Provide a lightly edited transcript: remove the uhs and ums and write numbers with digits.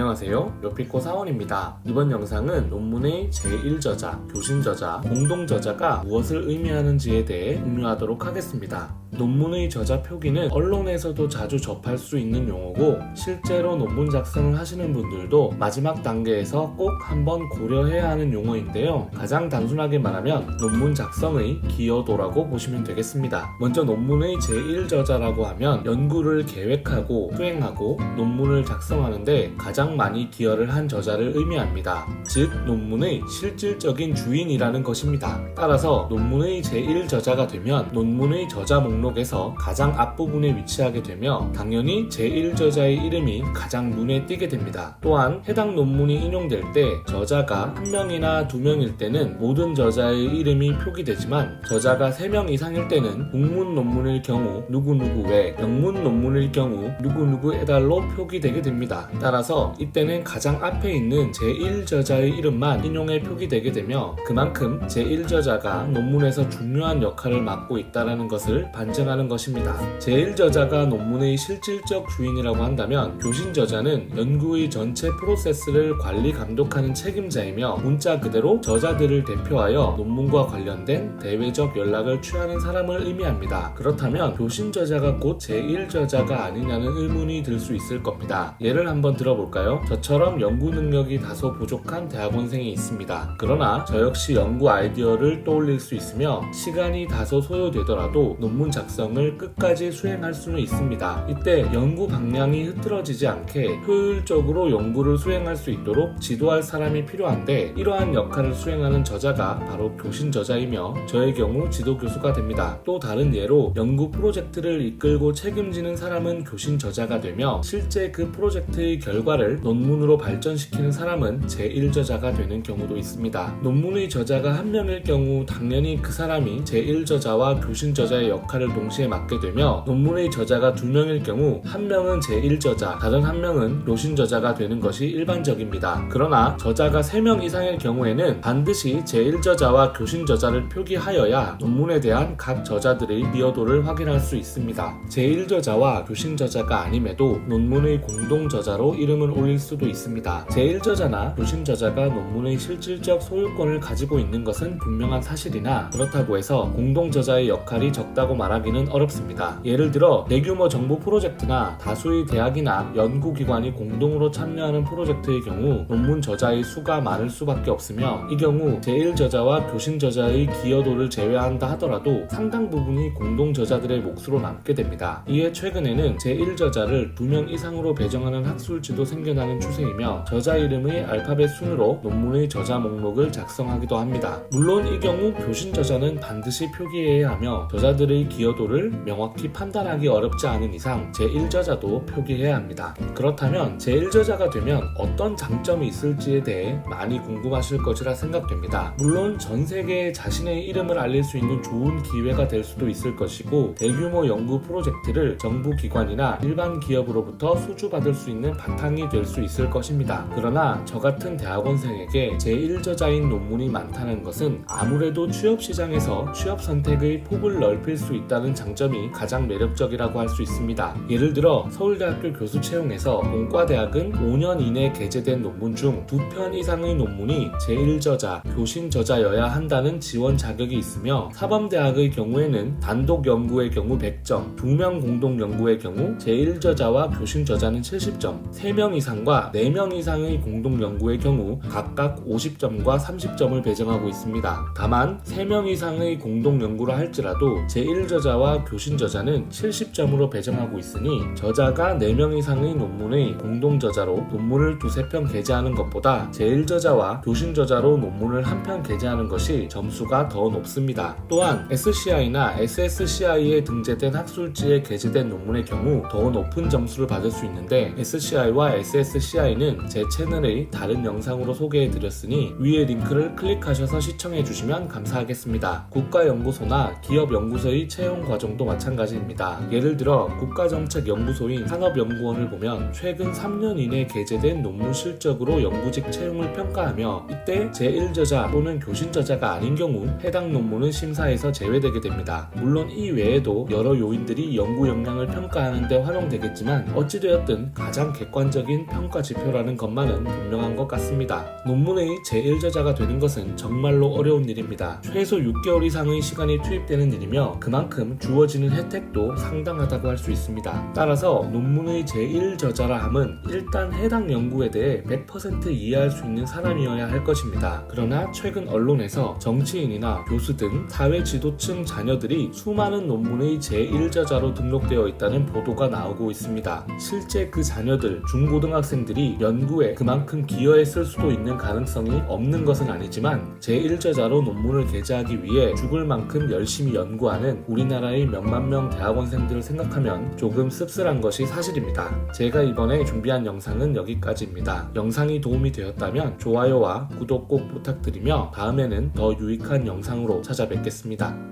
안녕하세요. 요피코 사원입니다. 이번 영상은 논문의 제1저자, 교신저자, 공동저자가 무엇을 의미하는지에 대해 공유하도록 하겠습니다. 논문의 저자 표기는 언론에서도 자주 접할 수 있는 용어고 실제로 논문 작성을 하시는 분들도 마지막 단계에서 꼭 한번 고려해야 하는 용어인데요. 가장 단순하게 말하면 논문 작성의 기여도라고 보시면 되겠습니다. 먼저 논문의 제1저자라고 하면 연구를 계획하고 수행하고 논문을 작성하는데 가장 많이 기여를 한 저자를 의미합니다. 즉 논문의 실질적인 주인이라는 것입니다. 따라서 논문의 제1저자가 되면 논문의 저자 목록에서 가장 앞부분에 위치하게 되며 당연히 제1저자의 이름이 가장 눈에 띄게 됩니다. 또한 해당 논문이 인용될 때 저자가 1명이나 2명일 때는 모든 저자의 이름이 표기되지만 저자가 3명 이상일 때는 국문 논문일 경우 누구누구 외, 영문 논문일 경우 누구누구 에달로 표기되게 됩니다. 따라서 이때는 가장 앞에 있는 제1저자의 이름만 인용에 표기되게 되며 그만큼 제1저자가 논문에서 중요한 역할을 맡고 있다는 것을 반증하는 것입니다. 제1저자가 논문의 실질적 주인이라고 한다면 교신저자는 연구의 전체 프로세스를 관리 감독하는 책임자이며 문자 그대로 저자들을 대표하여 논문과 관련된 대외적 연락을 취하는 사람을 의미합니다. 그렇다면 교신저자가 곧 제1저자가 아니냐는 의문이 들 수 있을 겁니다. 예를 한번 들어볼까요? 저처럼 연구 능력이 다소 부족한 대학원생이 있습니다. 그러나 저 역시 연구 아이디어를 떠올릴 수 있으며 시간이 다소 소요되더라도 논문 작성을 끝까지 수행할 수는 있습니다. 이때 연구 방향이 흐트러지지 않게 효율적으로 연구를 수행할 수 있도록 지도할 사람이 필요한데 이러한 역할을 수행하는 저자가 바로 교신저자이며 저의 경우 지도교수가 됩니다. 또 다른 예로 연구 프로젝트를 이끌고 책임지는 사람은 교신저자가 되며 실제 그 프로젝트의 결과를 논문으로 발전시키는 사람은 제1저자가 되는 경우도 있습니다. 논문의 저자가 1명일 경우 당연히 그 사람이 제1저자와 교신저자의 역할을 동시에 맡게 되며 논문의 저자가 2명일 경우 1명은 제1저자, 다른 1명은 교신저자가 되는 것이 일반적입니다. 그러나 저자가 3명 이상일 경우에는 반드시 제1저자와 교신저자를 표기하여야 논문에 대한 각 저자들의 기여도를 확인할 수 있습니다. 제1저자와 교신저자가 아님에도 논문의 공동저자로 이름을 올릴 수도 있습니다. 제1저자나 교신저자가 논문의 실질적 소유권을 가지고 있는 것은 분명한 사실이나 그렇다고 해서 공동저자의 역할이 적다고 말하기는 어렵습니다. 예를 들어 대규모 정부 프로젝트나 다수의 대학이나 연구기관이 공동으로 참여하는 프로젝트의 경우 논문 저자의 수가 많을 수밖에 없으며 이 경우 제1저자와 교신저자의 기여도를 제외한다 하더라도 상당 부분이 공동저자들의 몫으로 남게 됩니다. 이에 최근에는 제1저자를 2명 이상으로 배정하는 학술지도 생겨나는 추세이며 저자 이름의 알파벳 순으로 논문의 저자 목록을 작성하기도 합니다. 물론 이 경우 교신저자는 반드시 표기해야 하며 저자들의 기여도를 명확히 판단하기 어렵지 않은 이상 제1저자도 표기해야 합니다. 그렇다면 제1저자가 되면 어떤 장점이 있을지에 대해 많이 궁금하실 것이라 생각됩니다. 물론 전 세계에 자신의 이름을 알릴 수 있는 좋은 기회가 될 수도 있을 것이고 대규모 연구 프로젝트를 정부 기관이나 일반 기업으로부터 수주받을 수 있는 바탕이 될 수 있을 것입니다. 그러나 저 같은 대학원생에게 제1저자인 논문이 많다는 것은 아무래도 취업시장에서 취업 선택의 폭을 넓힐 수 있다는 장점이 가장 매력적이라고 할 수 있습니다. 예를 들어 서울대학교 교수 채용에서 본과대학은 5년 이내 게재된 논문 중 2편 이상의 논문이 제1저자, 교신저자여야 한다는 지원 자격이 있으며 사범대학의 경우에는 단독 연구의 경우 100점, 2명 공동 연구의 경우 제1저자와 교신저자는 70점, 3명 이상과 4명 이상의 공동 연구의 경우 각각 50점과 30점을 배정하고 있습니다. 다만 3명 이상의 공동 연구라 할지라도 제1저자와 교신저자는 70점으로 배정하고 있으니 저자가 4명 이상의 논문의 공동저자로 논문을 2-3편 게재하는 것보다 제1저자와 교신저자로 논문을 1편 게재하는 것이 점수가 더 높습니다. 또한 SCI나 SSCI에 등재된 학술지에 게재된 논문의 경우 더 높은 점수를 받을 수 있는데 SCI와 SSCI는 제 채널의 다른 영상으로 소개해드렸으니 위에 링크를 클릭하셔서 시청해주시면 감사하겠습니다. 국가연구소나 기업연구소의 채용 과정도 마찬가지입니다. 예를 들어 국가정책연구소인 산업연구원을 보면 최근 3년 이내 게재된 논문 실적으로 연구직 채용을 평가하며 이때 제1저자 또는 교신저자가 아닌 경우 해당 논문은 심사에서 제외되게 됩니다. 물론 이 외에도 여러 요인들이 연구 역량을 평가하는 데 활용되겠지만 어찌되었든 가장 객관적인 평가 지표라는 것만은 분명한 것 같습니다. 논문의 제1저자가 되는 것은 정말로 어려운 일입니다. 최소 6개월 이상의 시간이 투입되는 일이며 그만큼 주어지는 혜택도 상당하다고 할 수 있습니다. 따라서 논문의 제1저자라 함은 일단 해당 연구에 대해 100% 이해할 수 있는 사람이어야 할 것입니다. 그러나 최근 언론에서 정치인이나 교수 등 사회 지도층 자녀들이 수많은 논문의 제1저자로 등록되어 있다는 보도가 나오고 있습니다. 실제 그 자녀들, 중고등학생들이 연구에 그만큼 기여했을 수도 있는 가능성이 없는 것은 아니지만 제1저자로 논문을 게재하기 위해 죽을 만큼 열심히 연구하는 우리나라의 몇만 명 대학원생들을 생각하면 조금 씁쓸한 것이 사실입니다. 제가 이번에 준비한 영상은 여기까지입니다. 영상이 도움이 되었다면 좋아요와 구독 꼭 부탁드리며 다음에는 더 유익한 영상으로 찾아뵙겠습니다.